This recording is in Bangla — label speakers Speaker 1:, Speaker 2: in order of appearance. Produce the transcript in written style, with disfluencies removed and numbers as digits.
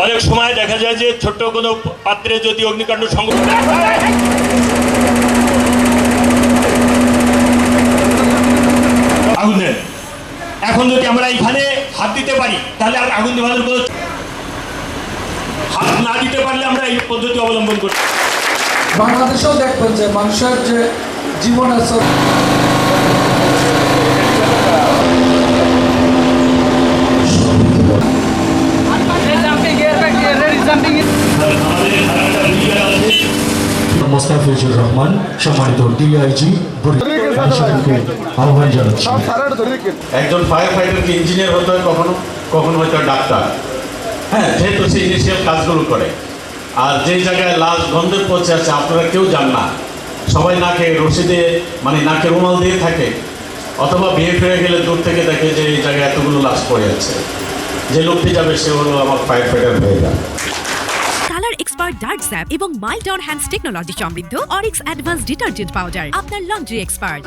Speaker 1: অনেক সময় দেখা যায় যে ছোট্ট কোনো পাত্রে যদি অগ্নিকাণ্ড সংঘটিত আগুনের এখন যদি আমরা এখানে হাত দিতে পারি তাহলে আর আগুন নেভানোর কোনো হাত না দিতে পারলে আমরা এই পদ্ধতি অবলম্বন করি।
Speaker 2: বাংলাদেশেও দেখবেন যে মানুষের যে জীবন আছে
Speaker 3: মোস্তাফিজুর রহমান সম্মানিত ডিআইজি আহ্বান জানাচ্ছি।
Speaker 4: একজন ফায়ার ফাইটারকে ইঞ্জিনিয়ার হতে হয়, কখনো কখনো হয়তো ডাক্তার, হ্যাঁ, যেহেতু সে ইনিশিয়াল কাজগুলো করে। আর যেই জায়গায় লাশ গন্ধে পৌঁছে আছে আপনারা কেউ যান না, সবাই নাকে রশি দিয়ে মানে নাকে রুমাল দিয়ে থাকে, অথবা বিয়ে ফিরে গেলে দূর থেকে দেখে যে এই জায়গায় এতগুলো লাশ পড়ে আছে, যে লোকটি যাবে সে হলো আমার ফায়ার ফাইটার হয়ে যাবে।
Speaker 5: কালার এক্সপার্ট ডার্ক স্যাপ এবং মাইল্ড অন হ্যান্ডস টেকনোলজি সমৃদ্ধ অরিক্স অ্যাডভান্স ডিটারজেন্ট পাউডার আপনার লন্ড্রি এক্সপার্ট।